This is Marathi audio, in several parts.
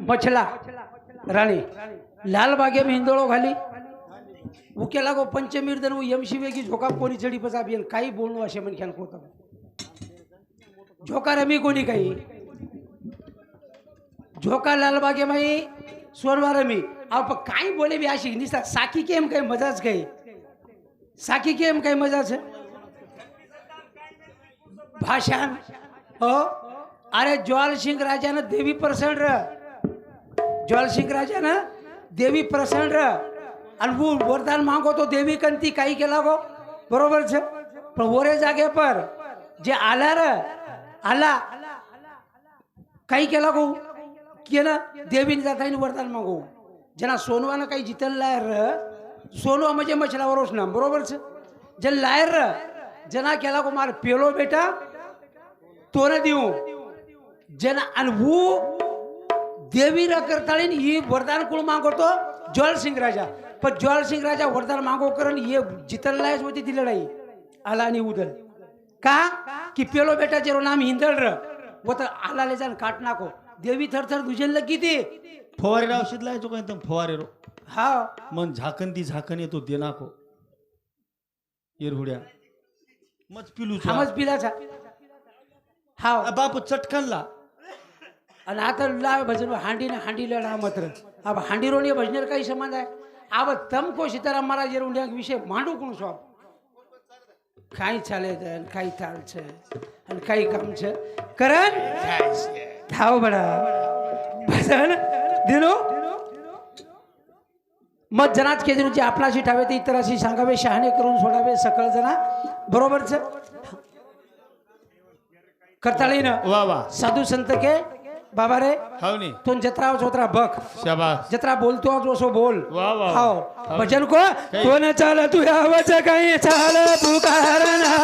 मछला राणी लालबागे में हिंदोड़ो खाली उकेला गो पंचमीर दन वो यमशी वेगी झोका कोणी चढ़ी पसा बियन काही बोलनो असे मन ख्यान कोता झोका रमी कोणी काही झोका लालबागे माई सोनवा रमी आप काही बोले भी आशी निसा साकी केम काही मजाच काही साकी केम काही मजाच भाषण हो अरे ज्वाल सिंह राजा ने देवी प्रसन्न र ज्वाल सिंह राजा ने देवी प्रसन्न र आणि वो वरदान मागो तो देवी कंती काही केला गो बरोबर छे पण वरे जागे पर जे आला र आला काही केला गो के ना देवीने जातानी वरदान मागो जना सोनवानं काही जितल लायर र सोनवा म्हणजे मछलावरोच नाम बरोबर छे जे लायर र जना केला गो मार पेलो बेटा तो न देऊ जना आणि वो देवी र करताळीन ही वरदान कोण मागवतो ज्वाल सिंह राजा पण ज्वाल सिंह राजा वरदान मागो करण ये जितल लायच होती ती लढाई आला आणि उदल का की पेलो बेटा जेरो नाम हिंदळ र वो तर आला ले जान काट नाको देवी थरथर दुजेन लगी ती फवारे औषध लायचो काय एकदम फवारे रो हा मन झाकण ती झाकण येतो दे नाको येरहुड्या मच पिलू हमच पिलाचा हा बाप चटकनला आणि आता लाव भजन हांडी ने हांडी लढा मात्र अब हांडी रोनी भजनेर काही संबंध आहे अब तमको सीताराम महाराज येरुंड्या विषय मांडू कोण सो काही चाले છે काही તાલ છે અને काही કામ છે કરણ થાવ બડા ભજન दिनो मत जनाच के दिनची आपणाशी ठावे ते इतराशी सांगावे शहाणे करून सोडावे सकळ जना बरोबर छे करताळीन वा वा साधू संत के बाबा रे हावनी तुम जत्रा चोत्रा बक शाबाश जत्रा बोलतो जो सो बोल वा वा हाव भजन को तो न चाल तू आवाज काही चाल पुकारना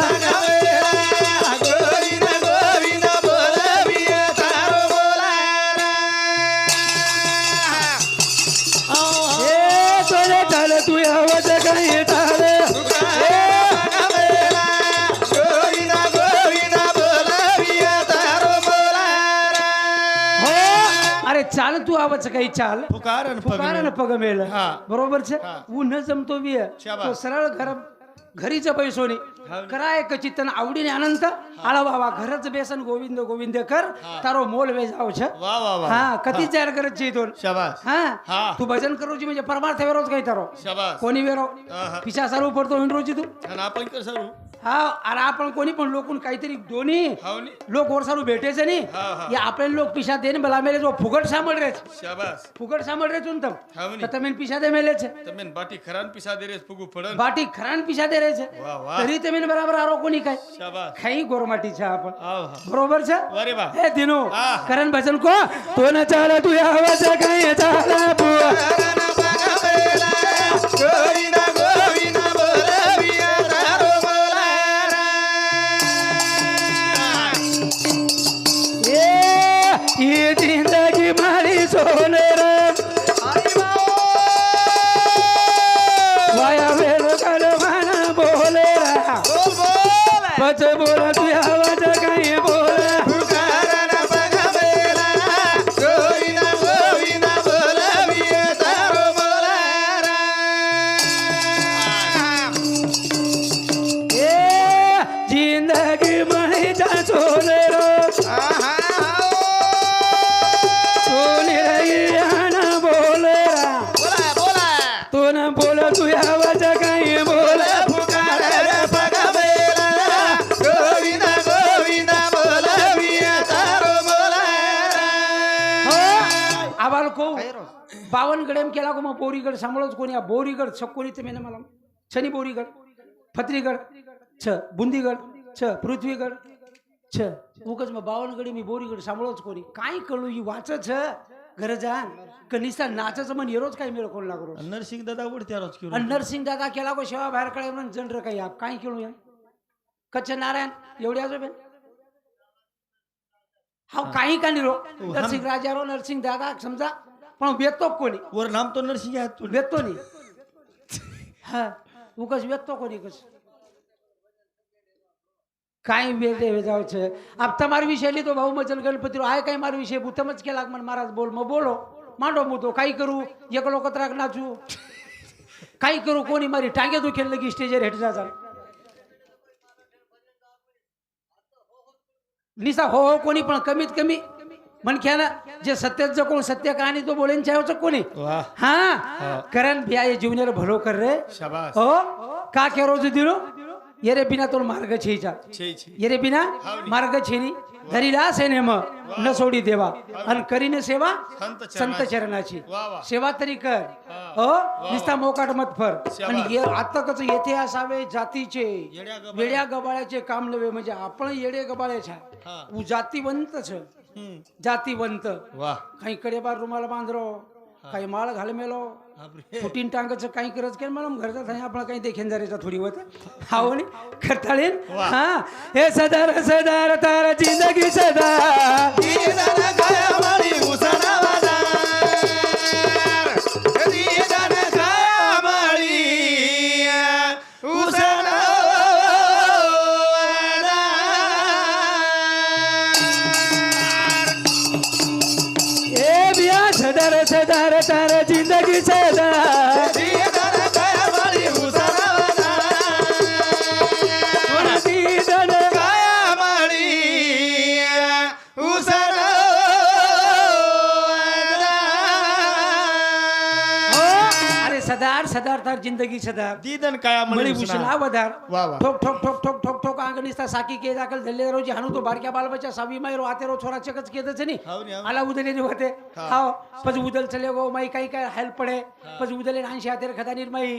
गोविंद गोविंद बोलाविया तारो बोलाना ए तो न चाल तू आवाज काही चाल चाल तू आवाज काही चाल पुकारन पग मेल बरोबर छे ऊ न जमतो बी तो सरळ घरीच पैसोनी कराय कचितन आवडीने अनंत आला बाबा घरच बेसन गोविंद गोविंद कर तारो मोल वे जाव छे वा वा वा हां कती तयार करत छी तो शाबाश हां तू भजन करूची म्हणजे परमार्थ वेरोच काही तारो शाबाश कोणी वेरो पिसा सारू पडतो हिंडरोची तू आणि आपण कर सारू हा अरे आपण कोणी पण लोकून काहीतरी दोन्ही लोक वर्षारू भेटेच नाही या आपले लोक पिशा देन भला मेले जो फुगट सामळ रे शाबाश फुगट सामळ रे तुम तर तमेन पिशा दे मेले छे तमेन बाटी खरान पिसा दे रे फुगू फडन बाटी खरान पिशा दे रे छे तरी तमेन बराबर आरो कोणी काय शाबाश खाई गोरमाटी छे आपण आव बरोबर छे अरे बा हे दिनो करण भजन को तो न चाल तू आवाज काय चाला बुआ गोविंद गोविंद बोलाविया तारो ये जिंदगी मारी सोनेर वाया वेल कलमान बोले बच बोला तू आवाज काही बोला पुकारन पग मेला गोविंद गोविंद बोलाविया तारो बोलाना ये जिंदगी मारी जा सोनेर तू आवाज काही बोला पुकारन पग मेला गोविंद गोविंद बोलाविया तारो बोलाना आवाल को बावन गडेम केला को मग बोरीगड सांभाळच कोणी बोरीगड छकोनी ते मेने मला शनी बोरीगड फत्रीगड छ बुंदीगड छ पृथ्वीगड छ उकच मग बावन गडी मी बोरीगड सांभाळच कोणी काय कळू ही वाचच घर जा कनिसा नाचच मन येरोज काय मेळ कोण लागरो नरसिंह दादा उडत्या रोज किलो नरसिंह दादा केला को शेवा बाहेर कळे म्हणून जनर काही आप काय केळू या कच्छ नारायण एवढ्या जो बेन हा काही का निरो नरसिंह राजा रो नरसिंह दादा समजा पण वेतो कोणी वर नाम तो नरसिंह आहे तू वेतो नी हा उकस वेतो कोणी कस કાંઈ વેદે વેજાવ છે આપ તમારો વિષય લીધો ભાઉ મચન ગણપતિ આ કઈ મારો વિષય તમે જ કેલાક મને મહારાજ બોલમાં બોલો માંડો હું તો કાંઈ કરું એકલો કતરાક નાચું કાંઈ કરું કોની મારી ટાંગે તો ખેલ લગી સ્ટેજે હેઠ જા નિશા હો કોની પણ કમીત કમી मन क्या ना जे सत्याच कोण सत्य कहाणी तो बोलेन चाहे कोणी वाह हाँ करण भैया ये जीवनेर भलो कर रे शाबाश हो का के रोज दिनो येरे बिना तो मार्ग छेचा छे छे येरे बिना मार्ग छेनी धरीला सेने म न सोडी देवा अन करीने सेवा संत चरणाची सेवा तरी कर हो निस्ता मोकाट मत फर आणि ये आता कसं येथे असावे जातीचे वेड्या गबाळ्याचे काम नव्हे म्हणजे आपण येडे गबाळे छा उ जातीवंत छ जातीवंत वाह काही कडे बार रुमाला बांधरो काही माळ घाल मेलो फुटीन टांगच काही करत के मला घरचा थाय आपला काही देखेन जरेचा थोडी होत हावणी करताळीन हां हे सदार सदार तार जिंदगी सदा दीदार कायामळी उसना वादार दीदार कायामळी उसना सदार सदार तार जिंदगी सदा दीदार कायामळी उसना वादार दीदार कायामळी उसना अरे सदार सदार तार जिंदगी सदार दीदन कायामळी मळी भूषणा वधार वाह वाह ठोक ठोक ठोक ठोक ठोक ठोक आंगणीस्ता साकी के दाखल धल्ले रोजी हाणू तो बारक्या बालबच्चा सावी मायरो आतेरो छोरा चकच केदच नी आला उदलेनी होते हाव पज उदल चले गो माई काही काय हेल्प पडे पज उदले 80 आतेर खदा निर्मई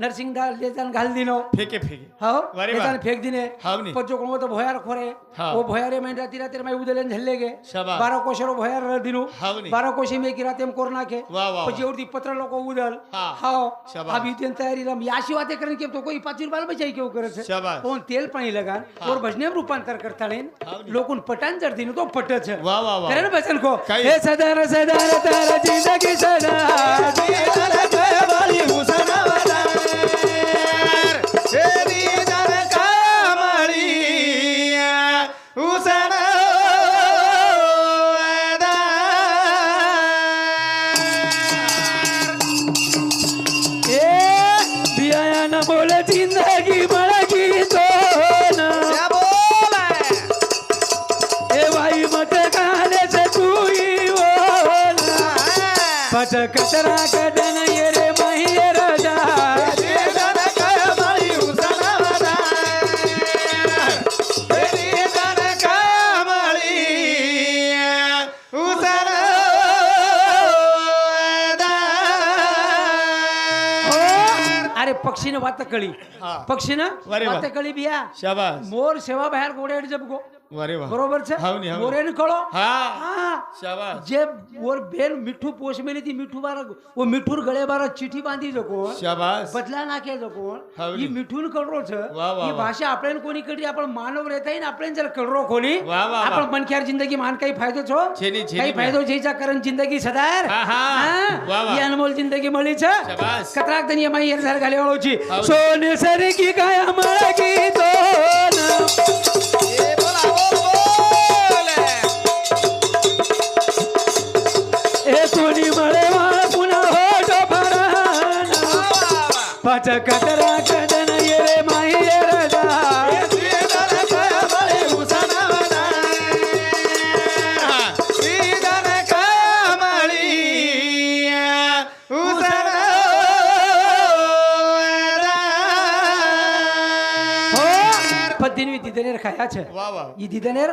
नरसिंह दाल लेजान घाल दिनो फेके फेके हाव वारे वाह. लेजान फेक दिने हावनी. पज जो कोण तो भोयार खोरे हाव. ओ भोयारे माई राती राती माई उदले झल्ले गे शाबास. 12 कोशरो भोयार दिनो हावनी. 12 कोशे में की रातेम कोर नाखे वाह, वाह, पज एवढी पत्र लोक उदल हा. हाव शाबास. अभी तेन तयारी रम याशी वाते करन के तो कोई 5 बाल बचाई केव करत है शाबास. पण तेल पाणी लगान और भजने में रूपांतर करता लेन लोकून पटान जर दिन तो पटच है वाह, वाह, वाह. करे ना भजन को काही- हे सदार सदार तारा जिंदगी सदा दीदार कायामळी उसना वादार दीदार कायामळी उसना ए बिया न बोले जिंदगी मळगी तो ना क्या बोला ए भाई मत काले से तू ही बोला पट कचरा कदन ये रे माही राजा दीदार कायामळी उसना वादार दीदार कायामळी उसना अरे पक्षीने वात कळी हा. पक्षीनं वारे वा. वात कळी बिया शाबास मोर सेवा बाहेर गोड्याड जब गो वारे वाह बरोबर छे हावनी, हावनी. मोरेन कळो हा हा शाबास जे मोर बेन मिठू पोष मेली ती मिठू बार वो मिठूर गळे बार चिठी बांधी जको शाबास बदला नाखे जको हावनी. ही मिठून कळरो छ वाह, वाह, ही वाह. भाषा आपल्यान कोणी कडी आपण मानव रहताय ना आपल्यान जर कळरो कोणी वाह, वाह, वाह. आपण मनख्यार जिंदगी मान काही फायदो छो छेनी, छेनी काही फायदो छेचा कारण जिंदगी सदार हा, हा. वाह, वाह. ही अनमोल जिंदगी मळी छ शाबास. कतराक दनी माई येर झार घाले वाळोची हावनी. सोने सरी की काय मळगी तो ए बोला बोल ए कोणी मळे वाळ पुन्हा होतो फराना पाच कतरा कदन ये रे माही राजा दीदार कायामळी उसना वादार दीदार कायामळी उसना हो पद्दिनवी दिदनेर खाया छ वाह वाह ई दिदनेर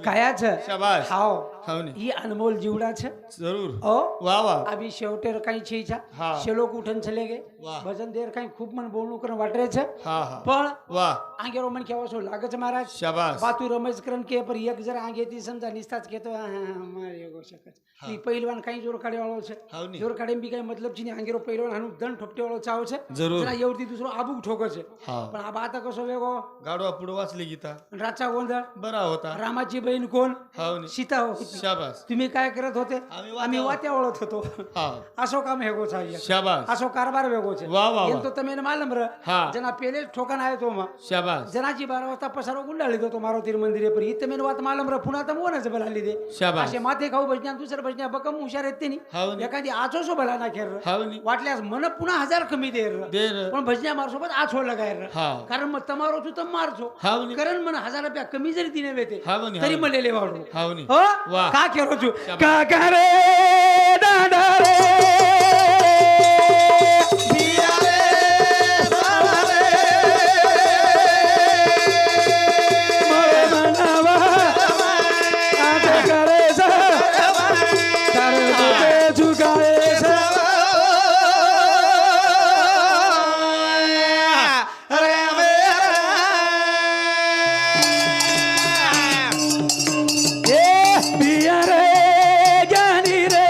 खाया छ शाबास. हाव हावनी. ई अनमोल जीवडा छ जरूर ओ वाह वाह अभी शेवटेर काही छीचा हा. शेलोक उठन चले गे वाह. भजन देर काही खूप मन बोलणं करून वाटरे छ हा हा पण वाह आंगेरो मन केवा सो लागच महाराज शाबास बातू रमेश करन के पर एक जर आगे ती समजा निस्ताच घेतो मारे गो शकत ती पहिलवान काही जोर काढे वाळो छे हावनी. जोर काढे बी काही मतलब छी आंगेरो पहिलवान हानु दंड ठोपटे वाळो चाव छे जरूर. जरा एवढी दुसरो आबुक ठोकर छे हा पण आबा आता कसो वेगो गाडवा पुढे वाचली गीता राचा गोंधळ बरा होता रामाची बहीण कोण हावनी सीता होती होती शाबास तुम्ही काय करत होते आम्ही वात्या आम्ही वात्या ओळत होतो हा असो काम हेगो चाहिए शाबास असो कारभार वेगो छे वाह, वाह, એમ વાહ. તો તમે એને માલમ ર હા. જેના પેલે ઠોકાણ આવ્યો તો માં शाबास જનાજી 12 વાગતા પસારો ગુંડાળી દો તો મારો તીર મંદિરે પર ઈ તમે એને વાત માલમ ર પુના તમ ઓને જ ભલા લીધે शाबास असे माथे खाऊ बसण्या दुसरं बसण्या बकम हुशार येते नी हाव नी. एखादी आछो सो भला ना खेर हाव नी वाटल्यास मन पुन्हा 1000 कमी दे दे पण भजन्या मार सोबत आछो लगाय हा कारण मग तमारो तू तर मारचो हाव नी कारण मन 1000 रुपया कमी जरी तिने वेते हाव नी, तरी हाव नी. मला लेवाडू हाव नी हो वाह. का केरो छू शाबास. का करे दादा रे पिया रे सावा रे मोरे मनावा आज करे सा तारे बोते झुकाए सा अरे मेरा ए पिया रे ज्ञानी रे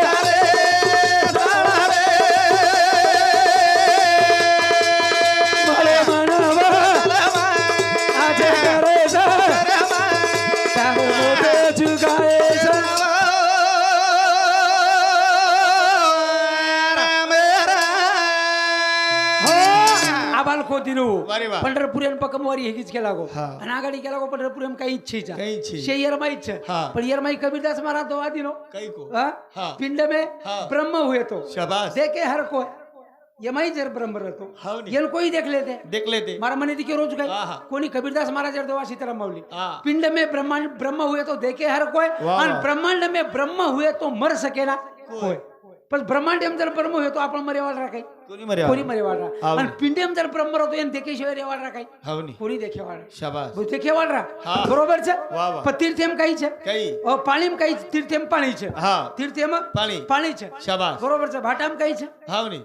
तारे सावा रे मोरे मनावा आज करे सा तारे बोते झुकाए सा आबाल खोदिनो वारे वा. पंढरपुरेन पकमवारी हेगीच केला गो हा. आणि आगाडी केला गो पंढरपुरेन काही इच्छेचा काही इच्छे. शे यरमा इच्छा हा. पण यरमाई कबीरदास महाराज तो आदिनो कई को हाँ? हाँ. पिंड में हाँ. ब्रह्म हुए तो शाबाश देखे हर को यमाई जर ब्रह्म रहतो हाव नी येन कोई देख लेते देख लेते मारा मने दिखे रोज काय हा, हा. कोणी कबीरदास महाराज जर देवा सीताराम माऊली हाँ पिंड में ब्रह्मांड ब्रह्म हुए तो देखे हर कोई वाह, और वाह. ब्रह्मांड में ब्रह्म हुए तो मर सकेला कोई पण ब्रह्मांड जर ब्रह्म हुए तो आपण मरेवाल राखाय कोणी मर्या कोणी मरेवाल हाव. राहा आणि पिंडेम जर ब्रह्म रहतो एन देखेशिवाय रेवाल राखाय हाव नी कोणी देखेवाळ शाबास देखेवाळ હા. રાહ બરોબર છે વાહ, વાહ. પણ તીર્થેમ કઈ છે કઈ પાણીમ કઈ તીર્થેમ પાણી છે હા તીર્થેમ પાણી પાણી છે શાબાસ બરોબર છે ભાટામ કઈ છે હાવ नी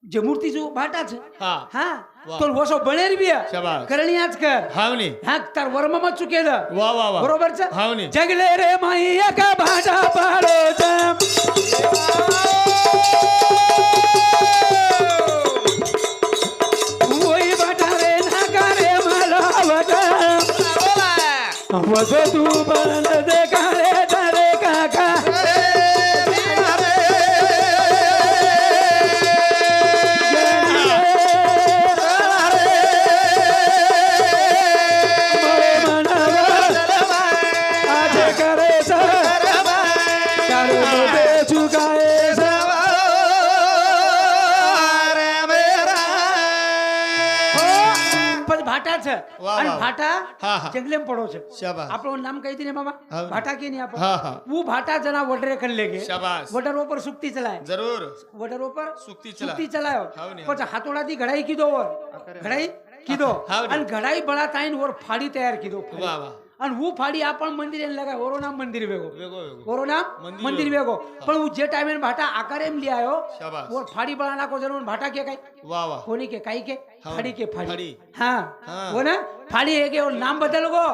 જે મૂર્તિ જો ભાટા છે હા હા વાહ. તો વસો બનેર બી શાબાસ કરણિયાજ કર હાવ नी હા તાર વર્મમાં ચૂકેલ વાહ વાહ વાહ બરોબર છે હાવ नी જગલે રે માઈ એક ભાટા પાડો છે ઓય ભાટા રે ના કરે મલાવટ વસો તું બન દેખાડે તારે કાકા મોરે મનાવા આજે કરે છે તારે મોઢે ઝુકાય છે પણ ભાટા છે વાહ, અને વાહ. ભાટા હા, હા. જંગલેમ પડો છે શાબાસ આપણું નામ કહી દીને મામા હા. ભાટા કે નહીં હા હા वो भाटा जना वडरे कर लेगे शाबास वडर ऊपर सुक्ति चलाए जरूर वडर ऊपर सुक्ति चला सुक्ति चलायो हाव नी, પછી હાથોડાથી ઘડાઈ કીધો ઓર ઘડાઈ કીધો હાવ नी. અને ઘડાઈ બળા તાઈન ઓર ફાડી તૈયાર કીધો વાહ વાહ અને હું ફાડી આપણ મંદિર એને લગાય ઓરો નામ મંદિર વેગો વેગો વેગો ઓરો નામ મંદિર મંદિર વેગો પણ હું જે ટાઈમે ભાટા આકારે એમ લી આયો શાબાસ ઓર ફાડી બળા નાખો જરૂર ભાટા કે કાઈ वाह वाह કોની કે કાઈ કે હાવ. ફાડી કે ફાડી ફાડી. હા હા. वो ना फाड़ी है के और नाम बदल गो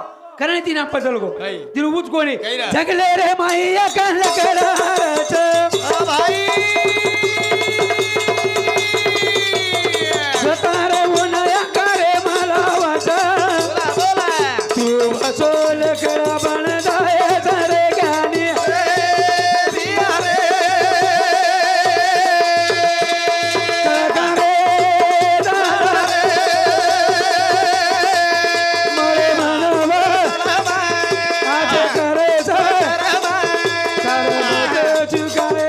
करणे ती नाम बदल गो કઈ तिरुबुज कोणी કઈ રા? जगले रे माईया काल कराच भाई सतारे उन्हाया करे मला वाचा बोला बोला तू बसोल करा बन जाय जरे गाणी पिया रे करे मोरे मनवा आज करे तारे मोठे चुकाए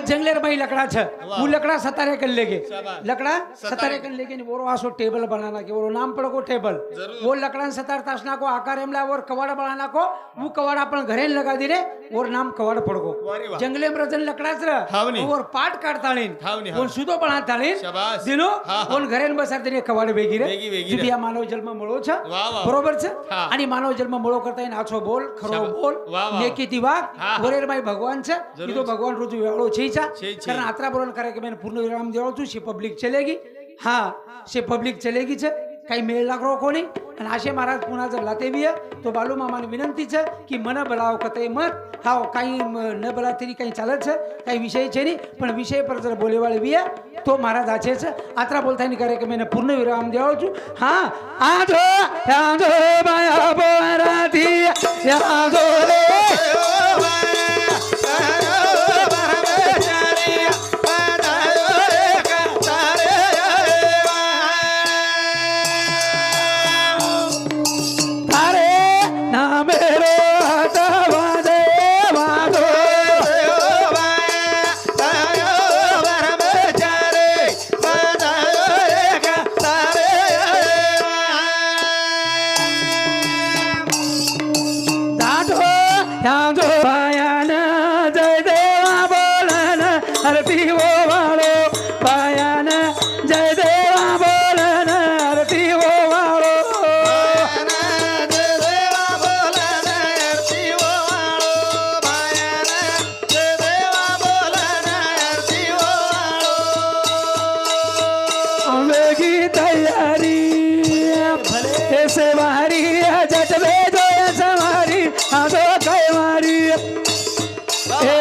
जंगलेर भाई लकड़ा छ वाह। वो लकड़ा सतारे कर लेगे शाबाश। लकड़ा सतारे सतारे कर लेगे वो आसो टेबल बनाना के वो नाम पड़ो टेबल जरूर। वो लकड़ा सतार तासना को आकार एमला और कवाड़ बनाना को वो कवाड़ अपन घरे लगा दे रे और नाम कवाड़ पड़गो वारे वाह। जंगले में रजन लकड़ाच हाव नी। और पाट काटता लीन हाव नी, हाव। वो सुदो बनाता लीन शाबाश। दिनो हा, हा। और घरे बसर दे कवाड़ बेगी रे बेगी, बेगी रे. जुबिया मानव जन्म મળો છે वाह, वाह. बरोबर છે हा. आणि मानव जन्म મળો करता आछो बोल खरो शाबाश. बोल वाह, वाह. नेकी वाग हा, हा. वरेर भाई भगवान છે जरूर. ये तो भगवान रोज वेळो छीचा छे. कारण आत्रा बोलन करे कि मैंने पूर्ण विराम देवो छु से पब्लिक चलेगी हाँ से पब्लिक चलेगी छे काही मेळ लागलो कोणी आणि असे महाराज पुन्हा जर लाते बी तो बालू मामाने विनंतीच की मन बलाव कते मत हा काही न बला तरी काही चालत काही विषय छे नाही पण विषय पर जर बोलेवाळे बी तो महाराज आछेच आत्रा बोलतानी करे की मैंने पूर्ण विराम देवा छू हाँ आधो आधो माया बोराती आधो रे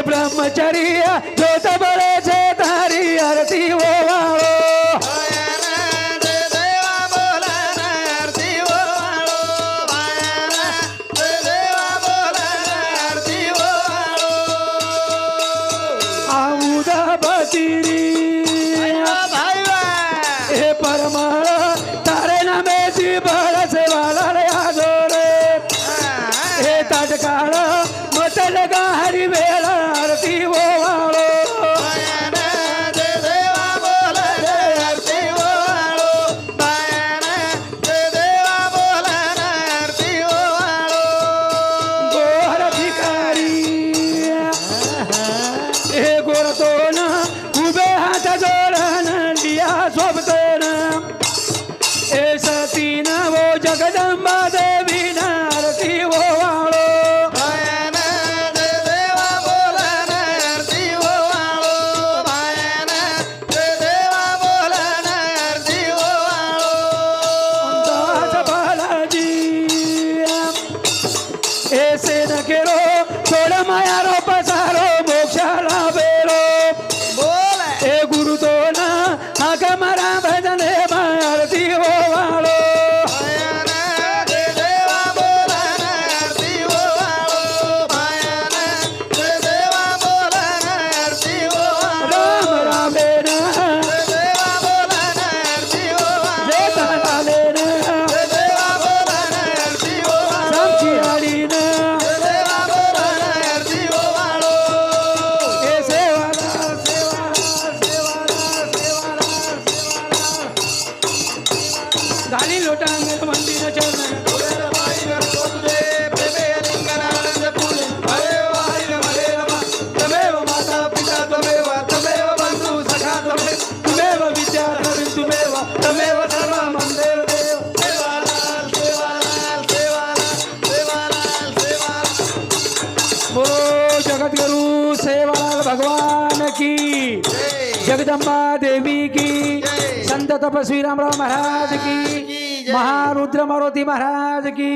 ब्रह्मचरी जो तबले से तारी आरती वो वालो आऊदा बतीरी हे परमा तारे नामे सी बड़ से वाला रे आजोरे हे तटकाळ मटल गा हरी वेळा आरती वो वालो गोर भिकारी हे गोरतोन उभे हात जोडन लिया सोबतोन हे सतीन वो जगदंबा देवी आरती वो वालो ऐसे न केरो छोड़ माया रो पसारो मोक्षाला बेरो बोल ए गुरु तो ना आका मरा भजन हे आरती वो वालो राम राम लेना देता लेना साक्षी हरी ना गाली लोटा मेरे मंदिर चलना तमेव माता पिता तमेव तमेव बंधु सखा तमेव विद्या तमेव तमेव सर्व मंदेव बोलो जगतगुरु सेवालाल भगवान की जगदम्बा देवी की संत तपस्वी रामराव महाराज की महारुद्र मारुति महाराज की